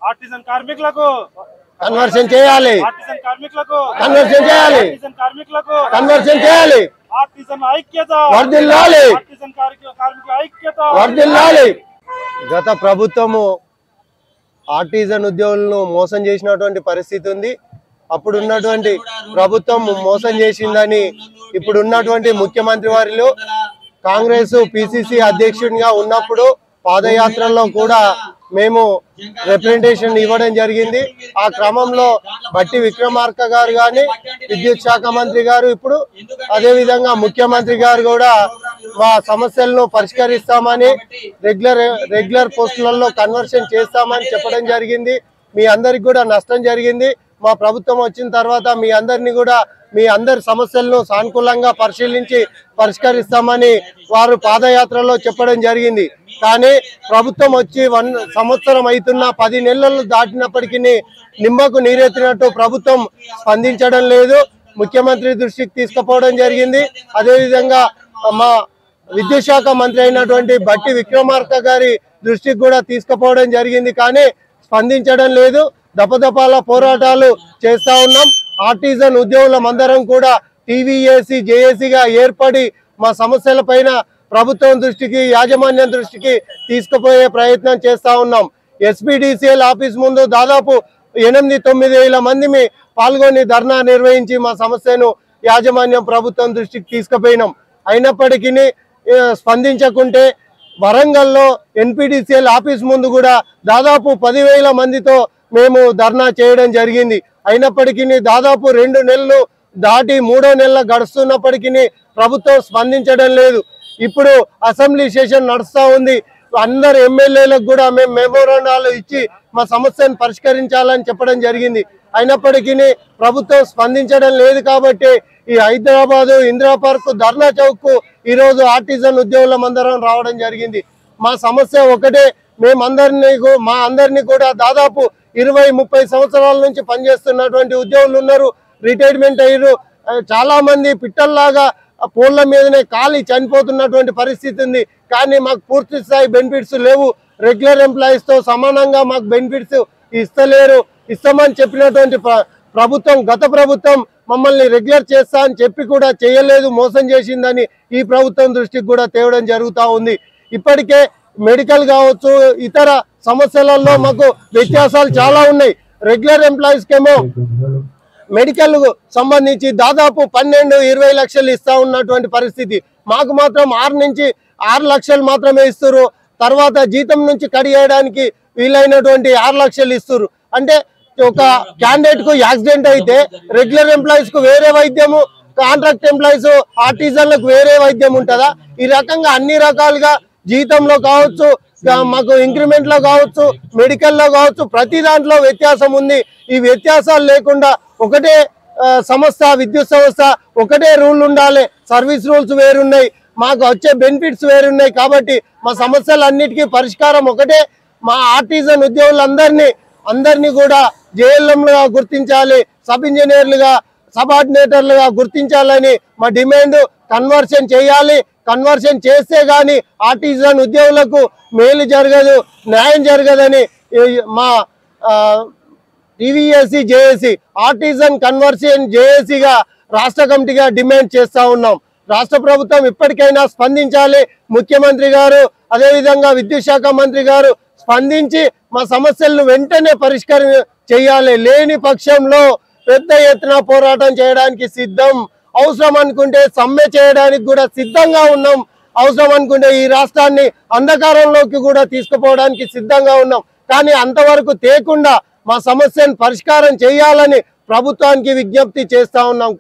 Artisan కార్మికులకు conversion చేయాలి, artisan కార్మికులకు కన్వర్షన్ చేయాలి, ఆర్టిజన్ కార్మికులకు కన్వర్షన్ చేయాలి, ఆర్టిజన్ ఐక్యత వర్ధిల్లాలి, ఆర్టిజన్ కార్మికుల ఐక్యత వర్ధిల్లాలి. గత ప్రభుత్వము ఆర్టిజన్ ఉద్యోగులను మోసం చేసినటువంటి పరిస్థితి ఉంది. అప్పుడు ఉన్నటువంటి ప్రభుత్వం మోసం చేసిందని ఇప్పుడు ఉన్నటువంటి ముఖ్యమంత్రి వారిలో కాంగ్రెస్ పిసిసి అధ్యక్షుడిగా ఉన్నప్పుడు పాదయాత్రలో కూడా మేము రిప్రజెంటేషన్ ఇవ్వడం జరిగింది. ఆ క్రమంలో బట్టి విక్రమార్క గారు కానీ విద్యుత్ శాఖ మంత్రి గారు ఇప్పుడు అదే విధంగా ముఖ్యమంత్రి గారు కూడా మా సమస్యలను పరిష్కరిస్తామని రెగ్యులర్ పోస్టులలో కన్వర్షన్ చేస్తామని చెప్పడం జరిగింది. మీ అందరికి కూడా నష్టం జరిగింది. మా ప్రభుత్వం వచ్చిన తర్వాత మీ అందరి సమస్యలను సానుకూలంగా పరిశీలించి పరిష్కరిస్తామని వారు పాదయాత్రలో చెప్పడం జరిగింది. కానీ ప్రభుత్వం వచ్చి 1 సంవత్సరం అవుతున్నా 10 నెలలు దాటినప్పటికీ నిమ్మకు నీరెత్తినట్టు ప్రభుత్వం స్పందించడం లేదు. ముఖ్యమంత్రి దృష్టికి తీసుకుపోవడం జరిగింది. అదేవిధంగా మా విద్యుత్ శాఖ మంత్రి అయినటువంటి బట్టి విక్రమార్క గారి దృష్టికి కూడా తీసుకుపోవడం జరిగింది. కానీ స్పందించడం లేదు. దపదపాల పోరాటాలు చేస్తా ఉన్నాం. ఆర్టిజన్ ఉద్యోగులందరం కూడా టీవీఏసీ జేఏసీగా ఏర్పడి మా సమస్యల పైన ప్రభుత్వం దృష్టికి యాజమాన్యం దృష్టికి తీసుకుపోయే ప్రయత్నం చేస్తా ఉన్నాం. ఎస్పీడీసీఎల్ ఆఫీస్ ముందు దాదాపు 8-9 వేల మంది పాల్గొని ధర్నా నిర్వహించి మా సమస్యను యాజమాన్యం ప్రభుత్వం దృష్టికి తీసుకుపోయినాం. అయినప్పటికీ స్పందించకుంటే వరంగల్లో ఎన్పీడీసీఎల్ ఆఫీస్ ముందు కూడా దాదాపు 10,000 మందితో మేము ధర్నా చేయడం జరిగింది. అయినప్పటికీ దాదాపు 2 నెలలు దాటి 3వ నెల గడుస్తున్నప్పటికీ ప్రభుత్వం స్పందించడం లేదు. ఇప్పుడు అసెంబ్లీ సెషన్ నడుస్తూ ఉంది. అందరు ఎమ్మెల్యేలకు కూడా మేము మెమోరాండాలు ఇచ్చి మా సమస్యను పరిష్కరించాలని చెప్పడం జరిగింది. అయినప్పటికీ ప్రభుత్వం స్పందించడం లేదు. కాబట్టి ఈ హైదరాబాదు ఇందిరా పార్క్ ధర్నా చౌక్ ఈరోజు ఆర్టిజన్ ఉద్యోగులందరం రావడం జరిగింది. మా సమస్య ఒకటే. మా అందరినీ కూడా దాదాపు 20-30 సంవత్సరాల నుంచి పనిచేస్తున్నటువంటి ఉద్యోగులు ఉన్నారు. రిటైర్మెంట్ అయ్యారు. చాలా మంది పిట్టల్లాగా పోళ్ల మీదనే కాలి చనిపోతున్నటువంటి పరిస్థితి ఉంది. కానీ మాకు పూర్తి స్థాయి బెనిఫిట్స్ లేవు. రెగ్యులర్ ఎంప్లాయీస్ తో సమానంగా మాకు బెనిఫిట్స్ ఇస్తలేరు. ఇస్తామని చెప్పినటువంటి గత ప్రభుత్వం మమ్మల్ని రెగ్యులర్ చేస్తా అని చెప్పి కూడా చేయలేదు, మోసం చేసిందని ఈ ప్రభుత్వం దృష్టికి కూడా తేవడం జరుగుతూ ఉంది. ఇప్పటికే మెడికల్ కావచ్చు, ఇతర సమస్యలలో మాకు వ్యత్యాసాలు చాలా ఉన్నాయి. రెగ్యులర్ ఎంప్లాయీస్ కేమో మెడికల్ సంబంధించి దాదాపు 12-20 లక్షలు ఇస్తా ఉన్నటువంటి పరిస్థితి. మాకు మాత్రం 6 లక్షలు మాత్రమే ఇస్తారు. తర్వాత జీతం నుంచి కడిగేయడానికి వీలైనటువంటి 6 లక్షలు ఇస్తారు. అంటే ఒక క్యాండిడేట్ కు యాక్సిడెంట్ అయితే రెగ్యులర్ ఎంప్లాయీస్ కు వేరే వైద్యము, కాంట్రాక్ట్ ఎంప్లాయీస్ ఆర్టిజన్లకు వేరే వైద్యం ఉంటుందా? ఈ రకంగా అన్ని రకాలుగా జీతంలో కావచ్చు, మాకు ఇంక్రిమెంట్ లో కావచ్చు, మెడికల్ లో కావచ్చు, ప్రతి దాంట్లో వ్యత్యాసం ఉంది. ఈ వ్యత్యాసాలు లేకుండా ఒకటే సంస్థ, విద్యుత్ సంస్థ ఒకటే రూల్ ఉండాలి. సర్వీస్ రూల్స్ వేరున్నాయి, మాకు వచ్చే బెనిఫిట్స్ వేరున్నాయి. కాబట్టి మా సమస్యలన్నిటికీ పరిష్కారం ఒకటే. మా ఆర్టిజన్ ఉద్యోగులందరినీ కూడా జేఎల్ఎంలుగా గుర్తించాలి, సబ్ ఇంజనీర్లుగా, సబ్ ఆర్డినేటర్లుగా గుర్తించాలని మా డిమాండ్. కన్వర్షన్ చేయాలి. కన్వర్షన్ చేస్తే గాని ఆర్టిజన్ ఉద్యోగులకు మేలు జరగదు, న్యాయం జరగదని మా టీవీఏసీ జేఏసీ ఆర్టిజన్ కన్వర్షన్ జేఏసీగా రాష్ట్ర కమిటీగా డిమాండ్ చేస్తా ఉన్నాం. రాష్ట్ర ప్రభుత్వం ఇప్పటికైనా స్పందించాలి. ముఖ్యమంత్రి గారు అదేవిధంగా విద్యుత్ శాఖ మంత్రి గారు స్పందించి మా సమస్యలను వెంటనే చేయాలి. లేని పక్షంలో పెద్ద ఎత్తున పోరాటం చేయడానికి సిద్ధం. అవసరం అనుకుంటే సమ్మె చేయడానికి కూడా సిద్ధంగా ఉన్నాం. అవసరం అనుకుంటే ఈ రాష్ట్రాన్ని అంధకారంలోకి కూడా తీసుకుపోవడానికి సిద్ధంగా ఉన్నాం. కానీ అంతవరకు తేకుండా మా సమస్యను పరిష్కారం చేయాలని ప్రభుత్వానికి విజ్ఞప్తి చేస్తా ఉన్నాం.